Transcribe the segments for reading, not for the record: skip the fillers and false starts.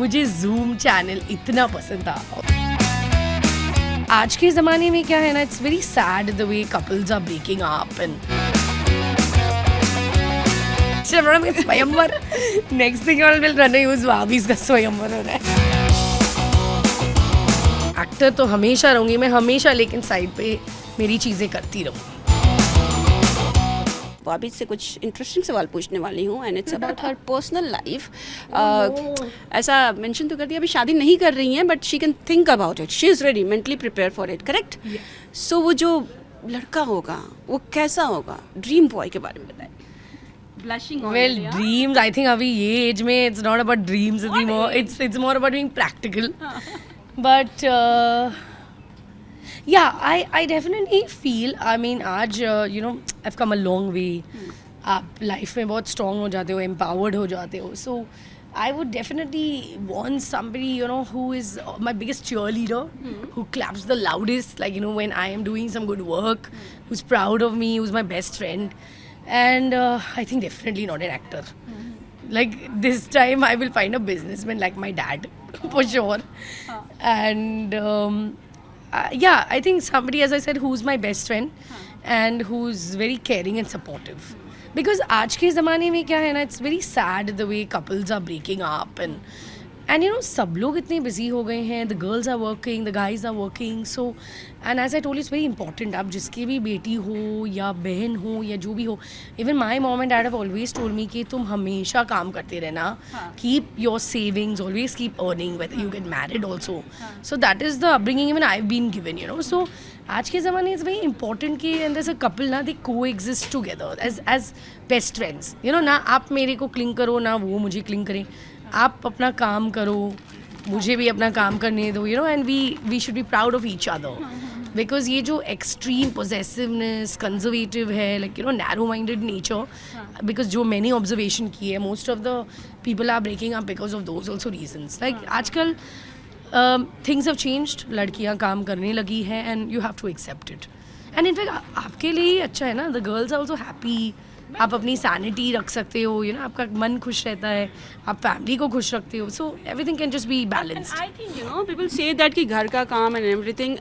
मुझे zoom channel इतना पसंद था. आज के ज़माने में क्या है ना, it's very sad the way couples are breaking up and Swayamvar. Next thing all will run यूज वाबीज का स्वयंवर हो रहा है. एक्टर तो हमेशा रहूँगी मैं, हमेशा, लेकिन साइड पे मेरी चीज़ें करती रहूँगी. वाबी से कुछ इंटरेस्टिंग सवाल पूछने वाली हूँ and it's about her personal life. ऐसा मेंशन तो कर दिया अभी शादी नहीं कर रही हैं, but she can think about it, she is ready, mentally prepare for it, correct? So वो जो लड़का होगा वो कैसा होगा? ड्रीम बॉय के बारे में बताएं. Well, dreams, I think अभी ये एज में it's not about dreams anymore. It's more about being practical. But yeah, I definitely feel, I mean, आज you know I've come a long way. आप life में बहुत strong हो जाते हो, empowered हो जाते हो. So I would definitely want somebody, you know, who is my biggest cheerleader, who claps the loudest, like, you know, when I am doing some good work, who's proud of me, who's my best friend. And I think definitely not an actor. Like this time I will find a businessman like my dad for sure. And yeah, I think somebody, as I said, who's my best friend and who's very caring and supportive. Because आज के ज़माने में क्या है ना, it's very sad the way couples are breaking up and you know सब लोग इतने busy हो गए हैं. The girls are working, the guys are working. So and as I told you, it's very important. आप जिसकी भी बेटी हो या बहन हो या जो भी हो, even my mom and dad have always told me कि तुम हमेशा काम करते रहना. Keep your savings, always keep earning, whether you get married also. So that is the upbringing even I've been given, you know. So आज के ज़माने it's very important कि and there's a couple ना, they coexist together as best friends. You know ना आप मेरे को cling करो ना वो मुझे क्लिंग करें. आप अपना काम करो, मुझे भी अपना काम करने दो, you know, and we should be proud of each other. Because ये जो extreme possessiveness, conservative है, like, you know, narrow-minded nature, because जो मैंने observation की है, most of the people are breaking up because of those also reasons. Like आजकल things have changed, लड़कियाँ काम करने लगी हैं and you have to accept it. And in fact आपके लिए ही अच्छा है ना, the girls are also happy. आप अपनी सैनिटी रख सकते हो, यू नो, आपका मन खुश रहता है, आप फैमिली को खुश रखते हो. So everything can just be balanced. I think you know people say that कि घर का काम and everything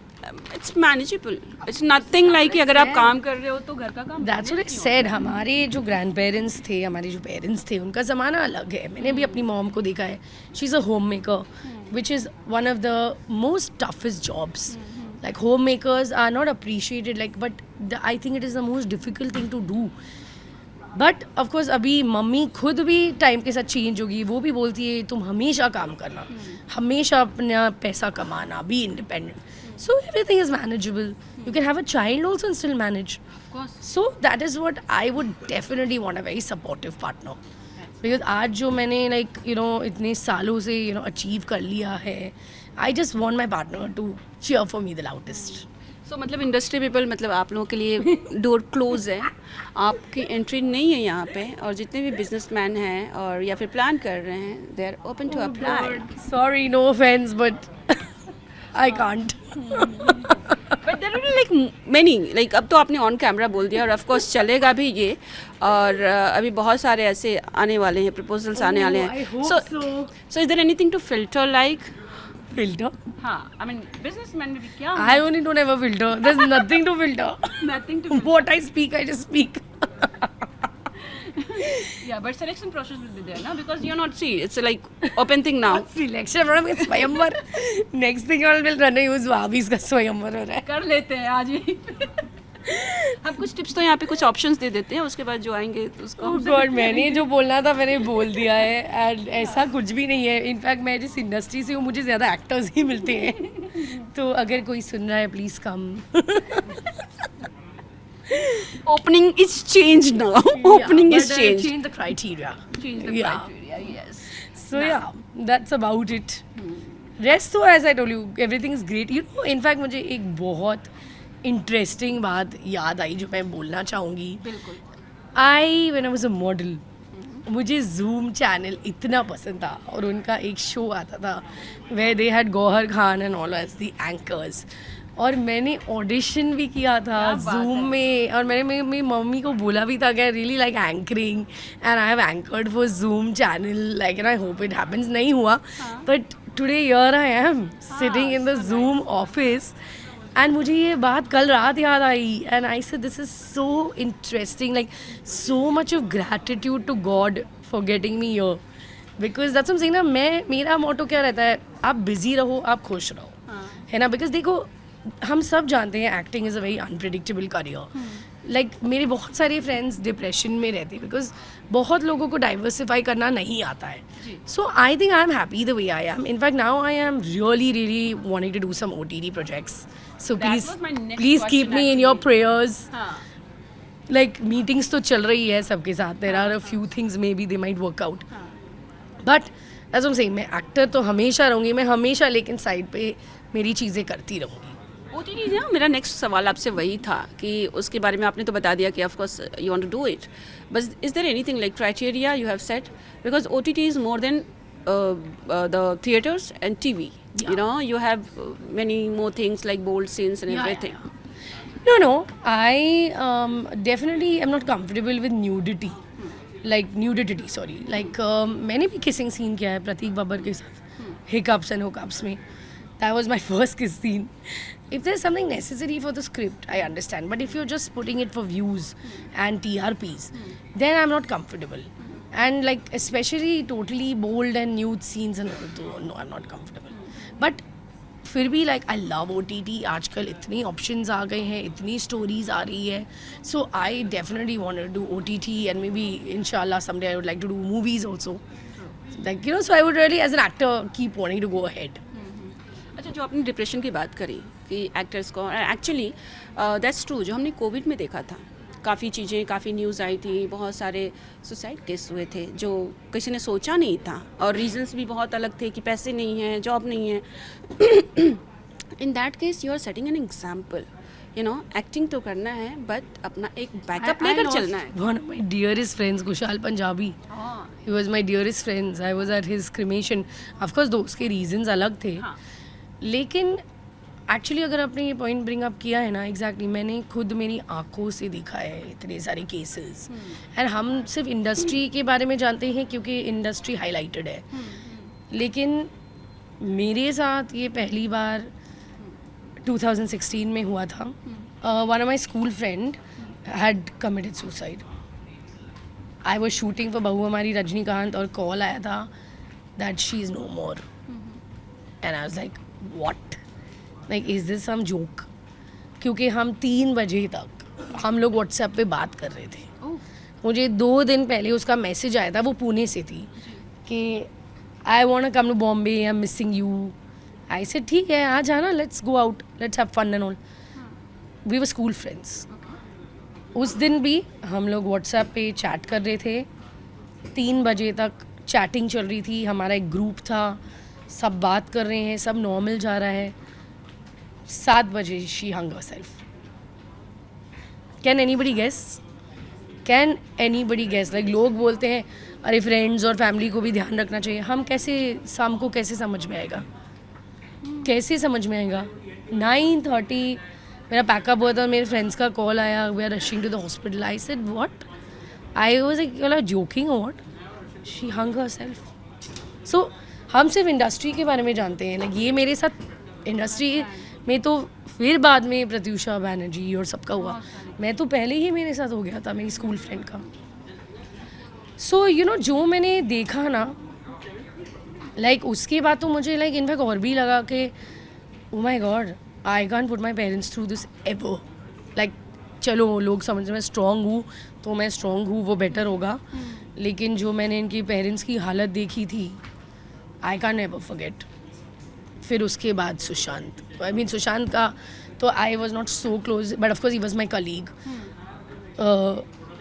it's manageable. It's nothing like कि अगर आप काम कर रहे हो तो घर का काम. That's what I said. हमारे जो ग्रैंड पेरेंट्स थे, हमारे जो पेरेंट्स थे, उनका ज़माना अलग है. मैंने भी अपनी मॉम को देखा है. She is a home maker, which is one of the most toughest jobs. Like homemakers are not appreciated, like, but I think it is the most difficult thing to do. But of course अभी mummy खुद भी time के साथ change होगी. वो भी बोलती है तुम हमेशा काम करना, हमेशा अपना पैसा कमाना, be independent. So everything is manageable. You can have a child also and still manage. So that is what I would definitely want a very supportive partner. Because आज जो मैंने लाइक यू नो इतने सालों से you know achieve कर लिया है, I just want my partner to cheer for me the loudest. So मतलब इंडस्ट्री पीपल, मतलब आप लोगों के लिए डोर क्लोज है, आपकी एंट्री नहीं है यहाँ पे. और जितने भी बिजनेसमैन हैं और या फिर प्लान कर रहे हैं, they are open to apply. Sorry, no offense, but I can't. But there will like many, like अब तो आपने ऑन कैमरा बोल दिया और ऑफ कोर्स चलेगा भी ये. और अभी बहुत सारे ऐसे आने वाले हैं, प्रपोजल्स आने वाले हैं. So is there anything to filter like? Filter? हाँ, I mean businessman में भी क्या? I only don't have a filter. There's nothing to filter. Nothing to filter. What I speak, I just speak. Yeah, but selection process will be there, na? Because you're not, see, it's a like open thing now. Selection from स्वयंवर. Next thing all will run use वाबीज का स्वयंवर हो रहा है. कर लेते हैं आज ही. हम कुछ टिप्स तो यहाँ पे कुछ ऑप्शंस दे देते हैं, उसके बाद जो आएंगे तो उसको. Oh God, मैंने जो बोलना था मैंने बोल दिया है. एंड ऐसा कुछ भी नहीं है. इनफैक्ट मैं जिस इंडस्ट्री से हूँ मुझे ज़्यादा एक्टर्स ही मिलते हैं. तो अगर कोई सुन रहा है please come. Opening is changed now. Opening is changed. Change the criteria. Change the criteria, yes. So yeah, that's about it. Rest तो as I told you, everything is great. You know, in fact मुझे एक बहुत interesting बात याद आई जो मैं बोलना चाहूँगी. बिल्कुल. When I was a model, मुझे जूम चैनल इतना पसंद था और उनका एक शो आता था where they had Gauhar Khan and all as the anchors. और मैंने ऑडिशन भी किया था जूम में, और मैंने मेरी मम्मी को बोला भी था कि I really like anchoring and I have anchored for zoom channel like, and I hope it happens. नहीं हुआ, but today here I am sitting in the zoom office. And मुझे ये बात कल रात याद आई, and I say this is so interesting, like so much of gratitude to God for getting me here, because that's what I am saying ना. मेरा मोटो क्या रहता है, आप बिजी रहो, आप खुश रहो, है ना. बिकॉज देखो, हम सब जानते हैं acting is a very unpredictable career. Like मेरे बहुत सारे फ्रेंड्स डिप्रेशन में रहते हैं बिकॉज बहुत लोगों को डाइवर्सिफाई करना नहीं आता है. So I think I am happy the way I am. In fact now I am really wanting to do some OTT projects. So please keep me in your prayers. Like meetings तो चल रही है सबके साथ. There are a few things maybe they might work out, but as I saying, मैं actor तो हमेशा रहूँगी, मैं हमेशा, लेकिन साइड पे मेरी चीज़ें करती रहूँगी. OTT ना, मेरा नेक्स्ट सवाल आपसे वही था कि उसके बारे में आपने तो बता दिया कि of course you want to do it, but is there anything like criteria you have set, because OTT is more than the theatres and TV. You know, you have many more things like bold scenes and everything. No, I definitely am not comfortable with nudity. Sorry. Like मैंने भी kissing scene किया है प्रतीक बब्बर के साथ, hiccups and hookups में. That was my first kiss scene. If there's something necessary for the script, I understand. But if you're just putting it for views and TRPs, then I'm not comfortable. And like especially totally bold and nude scenes and all, no, I'm not comfortable. But फिर भी like I love OTT. आजकल इतनी options आ गए हैं, इतनी stories आ रही है. So I definitely want to do OTT and maybe इंशाल्लाह someday I would like to do movies also. Like you know, so I would really as an actor keep wanting to go ahead. अच्छा, जो आपने depression की बात करी कि actors को, actually that's true. जो हमने कोविड में देखा था, काफ़ी चीज़ें, काफ़ी न्यूज़ आई थी, बहुत सारे सुसाइड केस हुए थे जो किसी ने सोचा नहीं था, और रीजंस भी बहुत अलग थे कि पैसे नहीं हैं, जॉब नहीं है. In that case you are setting an example. You know, acting तो करना है बट अपना एक बैकअप लेकर चलना है. One of my dearest friends, Kushal Punjabi, he was my dearest friends. I was at his cremation. Of course, दोस्त के reasons अलग थे, लेकिन एक्चुअली अगर आपने ये पॉइंट ब्रिंग अप किया है ना, एग्जैक्टली मैंने खुद मेरी आंखों से देखा है इतने सारे केसेस. एंड हम सिर्फ इंडस्ट्री के बारे में जानते हैं क्योंकि इंडस्ट्री हाईलाइटेड है, लेकिन मेरे साथ ये पहली बार 2016 में हुआ था. One of my school friend had committed suicide. I was shooting for Bahu Hamari Rajnikant, और कॉल आया था that she is no more. And I was like what, like is this some joke? क्योंकि हम 3 बजे तक हम लोग व्हाट्सएप पे बात कर रहे थे. मुझे 2 दिन पहले उसका मैसेज आया था, वो पुणे से थी, कि I want to come to Bombay, I am missing you. I said ठीक है, आ जाना, let's go out, let's have fun and all. We were school friends. उस दिन भी हम लोग व्हाट्सएप पे चैट कर रहे थे, 3 बजे तक चैटिंग चल रही थी. हमारा एक ग्रुप था, सब बात कर रहे हैं, सब नॉर्मल जा रहा है. 7 बजे she hung herself. Can anybody guess? Can anybody guess? Like लोग बोलते हैं अरे फ्रेंड्स और फैमिली को भी ध्यान रखना चाहिए. हम कैसे, शाम को कैसे समझ में आएगा, कैसे समझ में आएगा? 9:30 मेरा पैकअप हुआ था, मेरे फ्रेंड्स का कॉल आया, we are rushing to the hospital. I said what? I was like you are joking और what? She hung herself. So हम सिर्फ इंडस्ट्री के बारे में जानते हैं, लाइक ये मेरे साथ इंडस्ट्री में तो फिर बाद में प्रत्युषा बैनर्जी और सबका हुआ. मैं तो पहले ही मेरे साथ हो गया था मेरी स्कूल फ्रेंड का. सो यू नो, जो मैंने देखा ना, लाइक उसके बाद तो मुझे लाइक इनफैक्ट और भी लगा कि oh my God, I can't put my parents through this ever. Like चलो लोग समझ में स्ट्रॉन्ग हूँ तो मैं स्ट्रॉन्ग हूँ, वो बेटर होगा. लेकिन जो मैंने इनकी पेरेंट्स की हालत देखी थी, आई कांट नेवर फॉरगेट. फिर उसके बाद सुशांत, आई मीन सुशांत का तो I was not so close, but of course he was my colleague.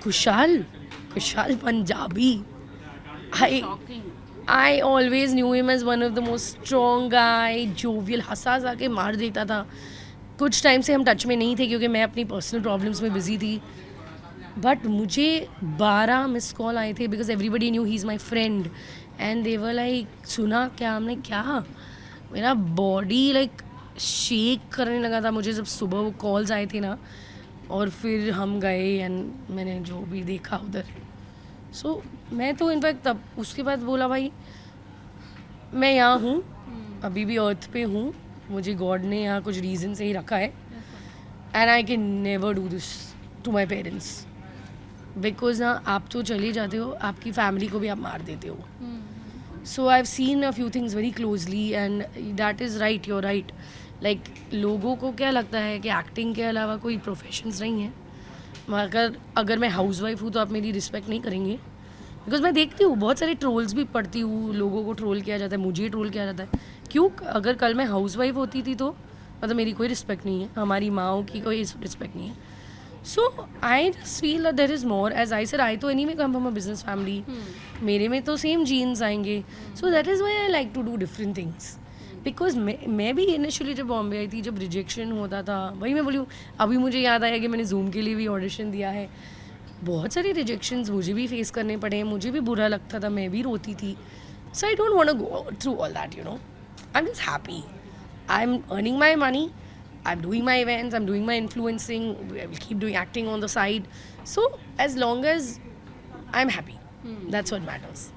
Kushal Punjabi, I always knew him as one of the most strong guy, jovial, हंसा के मार देता था. कुछ टाइम से हम टच में नहीं थे क्योंकि मैं अपनी पर्सनल प्रॉब्लम्स में बिजी थी. बट मुझे 12 मिस कॉल आए थे because everybody knew he is my friend. And they were like, सुना क्या? हमने क्या, मेरा बॉडी लाइक शेक करने लगा था मुझे जब सुबह वो कॉल्स आए थे ना, और फिर हम गए एंड मैंने जो भी देखा उधर, सो मैं तो इनफैक्ट तब उसके बाद बोला भाई मैं यहाँ हूँ, अभी भी अर्थ पे हूँ, मुझे गॉड ने यहाँ कुछ रीज़न से ही रखा है, and I can never do this to my parents, because ना आप तो चले जाते हो, आपकी फैमिली को भी आप मार देते हो. So I've seen a few things very closely and that is right, you're right. Like लोगों को क्या लगता है कि एक्टिंग के अलावा कोई प्रोफेशंस नहीं है, मगर अगर मैं हाउसवाइफ हूँ तो आप मेरी रिस्पेक्ट नहीं करेंगे. बिकॉज मैं देखती हूँ बहुत सारे ट्रोल्स भी पढ़ती हूँ, लोगों को ट्रोल किया जाता है, मुझे ट्रोल किया जाता है. क्यों? अगर कल मैं हाउसवाइफ होती थी तो मतलब मेरी कोई रिस्पेक्ट नहीं है, हमारी माँओं की कोई रिस्पेक्ट नहीं है. So I just feel that there is more. As I said, I तो anyway come from a business family. मेरे में तो सेम जीन्स आएंगे. So that is why I like to do different things. Because मैं भी initially जब बॉम्बे आई थी, जब रिजेक्शन होता था, वही मैं बोली हूँ, अभी मुझे याद आया कि मैंने जूम के लिए भी ऑडिशन दिया है. बहुत सारे रिजेक्शंस मुझे भी फेस करने पड़े, मुझे भी बुरा लगता था, मैं भी रोती थी. So I don't want to go through all that, you know. I'm just happy. I'm earning my money. I'm doing my events, I'm doing my influencing, I will keep doing acting on the side. So as long as I'm happy, that's what matters.